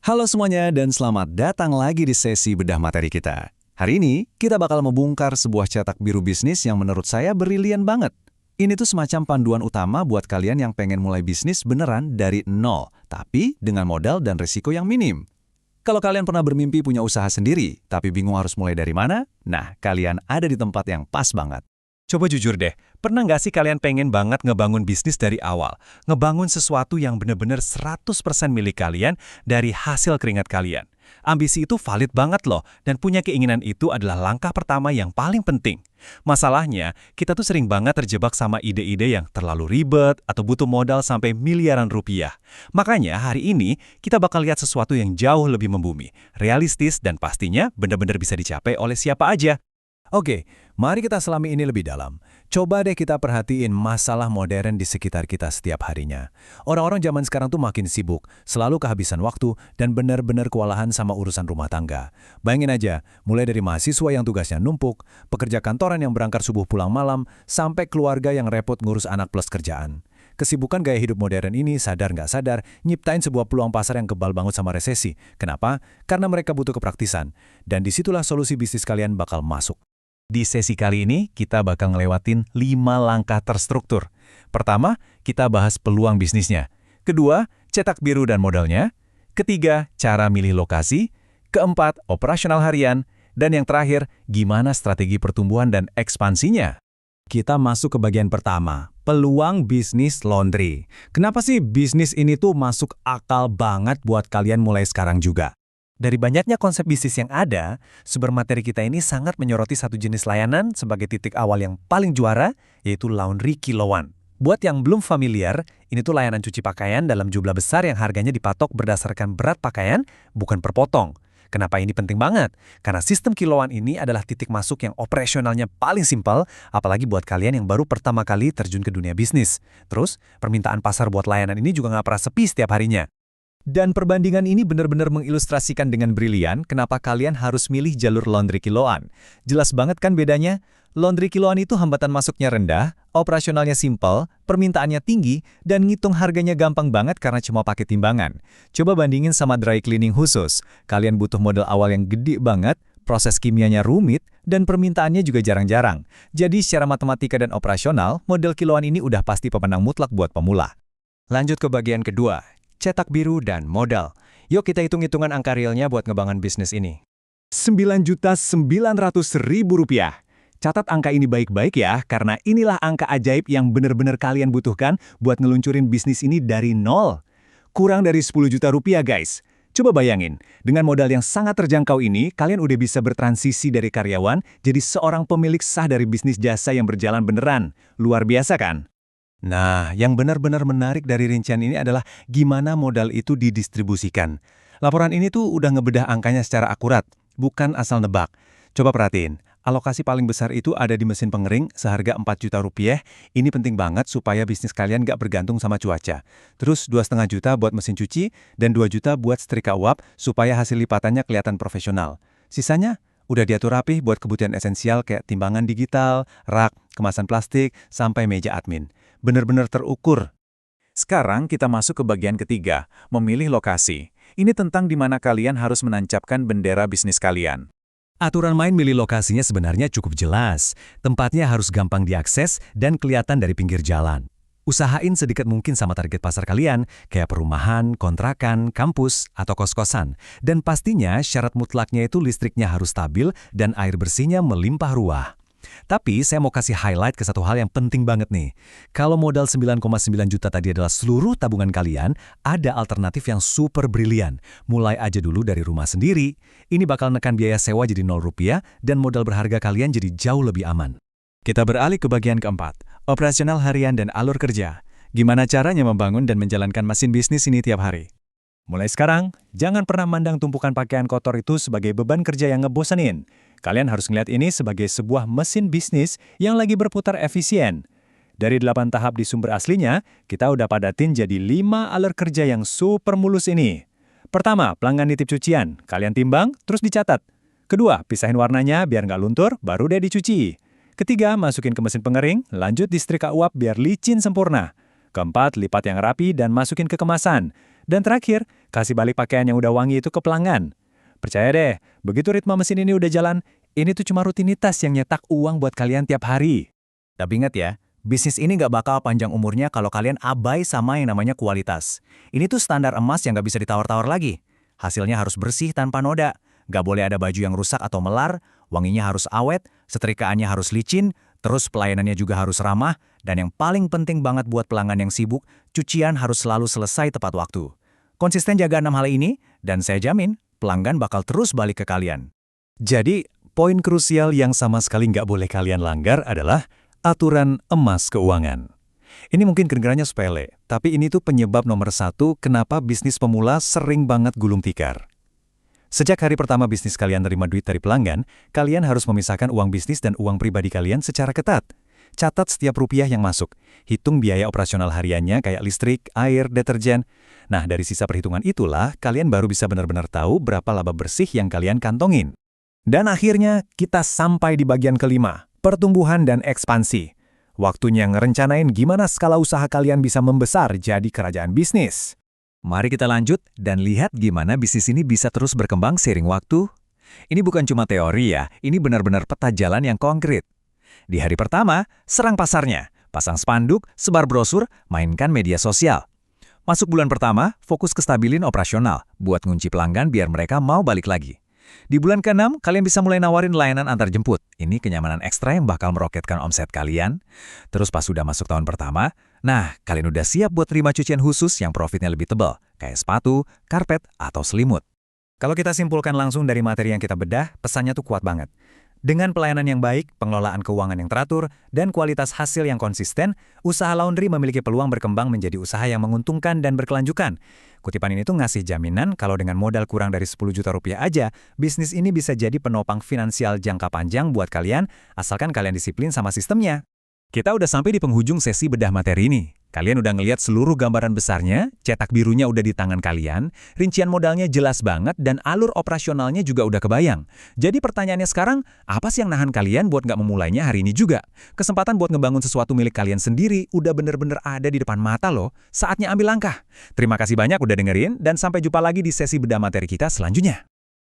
Halo semuanya dan selamat datang lagi di sesi bedah materi kita. Hari ini kita bakal membongkar sebuah cetak biru bisnis yang menurut saya brilian banget. Ini tuh semacam panduan utama buat kalian yang pengen mulai bisnis beneran dari nol, tapi dengan modal dan risiko yang minim. Kalau kalian pernah bermimpi punya usaha sendiri, tapi bingung harus mulai dari mana, nah kalian ada di tempat yang pas banget. Coba jujur deh, pernah nggak sih kalian pengen banget ngebangun bisnis dari awal? Ngebangun sesuatu yang bener-bener 100% milik kalian dari hasil keringat kalian. Ambisi itu valid banget loh, dan punya keinginan itu adalah langkah pertama yang paling penting. Masalahnya, kita tuh sering banget terjebak sama ide-ide yang terlalu ribet atau butuh modal sampai miliaran rupiah. Makanya hari ini kita bakal lihat sesuatu yang jauh lebih membumi, realistis dan pastinya bener-bener bisa dicapai oleh siapa aja. Oke, mari kita selami ini lebih dalam. Coba deh kita perhatiin masalah modern di sekitar kita setiap harinya. Orang-orang zaman sekarang tuh makin sibuk, selalu kehabisan waktu, dan benar-benar kewalahan sama urusan rumah tangga. Bayangin aja, mulai dari mahasiswa yang tugasnya numpuk, pekerja kantoran yang berangkat subuh pulang malam, sampai keluarga yang repot ngurus anak plus kerjaan. Kesibukan gaya hidup modern ini sadar nggak sadar nyiptain sebuah peluang pasar yang kebal banget sama resesi. Kenapa? Karena mereka butuh kepraktisan. Dan disitulah solusi bisnis kalian bakal masuk. Di sesi kali ini, kita bakal ngelewatin 5 langkah terstruktur. Pertama, kita bahas peluang bisnisnya. Kedua, cetak biru dan modalnya. Ketiga, cara milih lokasi. Keempat, operasional harian. Dan yang terakhir, gimana strategi pertumbuhan dan ekspansinya. Kita masuk ke bagian pertama, peluang bisnis laundry. Kenapa sih bisnis ini tuh masuk akal banget buat kalian mulai sekarang juga? Dari banyaknya konsep bisnis yang ada, sumber materi kita ini sangat menyoroti satu jenis layanan sebagai titik awal yang paling juara, yaitu laundry kiloan. Buat yang belum familiar, ini tuh layanan cuci pakaian dalam jumlah besar yang harganya dipatok berdasarkan berat pakaian, bukan per potong. Kenapa ini penting banget? Karena sistem kiloan ini adalah titik masuk yang operasionalnya paling simpel, apalagi buat kalian yang baru pertama kali terjun ke dunia bisnis. Terus, permintaan pasar buat layanan ini juga nggak pernah sepi setiap harinya. Dan perbandingan ini benar-benar mengilustrasikan dengan brilian kenapa kalian harus milih jalur laundry kiloan. Jelas banget kan bedanya? Laundry kiloan itu hambatan masuknya rendah, operasionalnya simpel, permintaannya tinggi, dan ngitung harganya gampang banget karena cuma pakai timbangan. Coba bandingin sama dry cleaning khusus. Kalian butuh modal awal yang gede banget, proses kimianya rumit, dan permintaannya juga jarang-jarang. Jadi secara matematika dan operasional, model kiloan ini udah pasti pemenang mutlak buat pemula. Lanjut ke bagian kedua, cetak biru dan modal. Yuk kita hitung-hitungan angka realnya buat ngebangun bisnis ini. Rp9.900.000. Catat angka ini baik-baik ya, karena inilah angka ajaib yang benar-benar kalian butuhkan buat ngeluncurin bisnis ini dari nol. Kurang dari 10 juta rupiah guys. Coba bayangin, dengan modal yang sangat terjangkau ini, kalian udah bisa bertransisi dari karyawan jadi seorang pemilik sah dari bisnis jasa yang berjalan beneran. Luar biasa kan? Nah, yang benar-benar menarik dari rincian ini adalah gimana modal itu didistribusikan. Laporan ini tuh udah ngebedah angkanya secara akurat, bukan asal nebak. Coba perhatiin, alokasi paling besar itu ada di mesin pengering seharga 4 juta rupiah. Ini penting banget supaya bisnis kalian nggak bergantung sama cuaca. Terus 2,5 juta buat mesin cuci dan 2 juta buat setrika uap supaya hasil lipatannya kelihatan profesional. Sisanya udah diatur rapih buat kebutuhan esensial kayak timbangan digital, rak, kemasan plastik, sampai meja admin. Benar-benar terukur. Sekarang kita masuk ke bagian ketiga, memilih lokasi. Ini tentang di mana kalian harus menancapkan bendera bisnis kalian. Aturan main milih lokasinya sebenarnya cukup jelas. Tempatnya harus gampang diakses dan kelihatan dari pinggir jalan. Usahain sedekat mungkin sama target pasar kalian, kayak perumahan, kontrakan, kampus, atau kos-kosan. Dan pastinya syarat mutlaknya itu listriknya harus stabil dan air bersihnya melimpah ruah. Tapi saya mau kasih highlight ke satu hal yang penting banget nih. Kalau modal 9,9 juta tadi adalah seluruh tabungan kalian, ada alternatif yang super brilian. Mulai aja dulu dari rumah sendiri. Ini bakal nekan biaya sewa jadi 0 rupiah dan modal berharga kalian jadi jauh lebih aman. Kita beralih ke bagian keempat, operasional harian dan alur kerja. Gimana caranya membangun dan menjalankan mesin bisnis ini tiap hari? Mulai sekarang, jangan pernah mandang tumpukan pakaian kotor itu sebagai beban kerja yang ngebosenin. Kalian harus ngeliat ini sebagai sebuah mesin bisnis yang lagi berputar efisien. Dari 8 tahap di sumber aslinya, kita udah padatin jadi 5 alur kerja yang super mulus ini. Pertama, pelanggan nitip cucian. Kalian timbang, terus dicatat. Kedua, pisahin warnanya biar nggak luntur, baru deh dicuci. Ketiga, masukin ke mesin pengering, lanjut disetrika uap biar licin sempurna. Keempat, lipat yang rapi dan masukin ke kemasan. Dan terakhir, kasih balik pakaian yang udah wangi itu ke pelanggan. Percaya deh, begitu ritme mesin ini udah jalan, ini tuh cuma rutinitas yang nyetak uang buat kalian tiap hari. Tapi ingat ya, bisnis ini nggak bakal panjang umurnya kalau kalian abai sama yang namanya kualitas. Ini tuh standar emas yang nggak bisa ditawar-tawar lagi. Hasilnya harus bersih tanpa noda. Nggak boleh ada baju yang rusak atau melar, wanginya harus awet, setrikaannya harus licin, terus pelayanannya juga harus ramah, dan yang paling penting banget buat pelanggan yang sibuk, cucian harus selalu selesai tepat waktu. Konsisten jaga 6 hal ini, dan saya jamin pelanggan bakal terus balik ke kalian. Jadi, poin krusial yang sama sekali nggak boleh kalian langgar adalah aturan emas keuangan. Ini mungkin kedengarannya sepele, tapi ini tuh penyebab nomor 1 kenapa bisnis pemula sering banget gulung tikar. Sejak hari pertama bisnis kalian terima duit dari pelanggan, kalian harus memisahkan uang bisnis dan uang pribadi kalian secara ketat. Catat setiap rupiah yang masuk. Hitung biaya operasional hariannya kayak listrik, air, deterjen. Nah, dari sisa perhitungan itulah, kalian baru bisa benar-benar tahu berapa laba bersih yang kalian kantongin. Dan akhirnya, kita sampai di bagian kelima, pertumbuhan dan ekspansi. Waktunya ngerencanain gimana skala usaha kalian bisa membesar jadi kerajaan bisnis. Mari kita lanjut dan lihat gimana bisnis ini bisa terus berkembang seiring waktu. Ini bukan cuma teori ya, ini benar-benar peta jalan yang konkret. Di hari pertama, serang pasarnya, pasang spanduk, sebar brosur, mainkan media sosial. Masuk bulan pertama, fokus ke stabilin operasional, buat ngunci pelanggan biar mereka mau balik lagi. Di bulan ke-6, kalian bisa mulai nawarin layanan antar jemput. Ini kenyamanan ekstra yang bakal meroketkan omset kalian. Terus pas sudah masuk tahun pertama, nah, kalian udah siap buat terima cucian khusus yang profitnya lebih tebal, kayak sepatu, karpet, atau selimut. Kalau kita simpulkan langsung dari materi yang kita bedah, pesannya tuh kuat banget. Dengan pelayanan yang baik, pengelolaan keuangan yang teratur, dan kualitas hasil yang konsisten, usaha laundry memiliki peluang berkembang menjadi usaha yang menguntungkan dan berkelanjutan. Kutipan ini tuh ngasih jaminan kalau dengan modal kurang dari 10 juta rupiah aja, bisnis ini bisa jadi penopang finansial jangka panjang buat kalian, asalkan kalian disiplin sama sistemnya. Kita udah sampai di penghujung sesi bedah materi ini. Kalian udah ngeliat seluruh gambaran besarnya, cetak birunya udah di tangan kalian, rincian modalnya jelas banget, dan alur operasionalnya juga udah kebayang. Jadi pertanyaannya sekarang, apa sih yang nahan kalian buat nggak memulainya hari ini juga? Kesempatan buat ngebangun sesuatu milik kalian sendiri udah bener-bener ada di depan mata loh. Saatnya ambil langkah. Terima kasih banyak udah dengerin, dan sampai jumpa lagi di sesi bedah materi kita selanjutnya.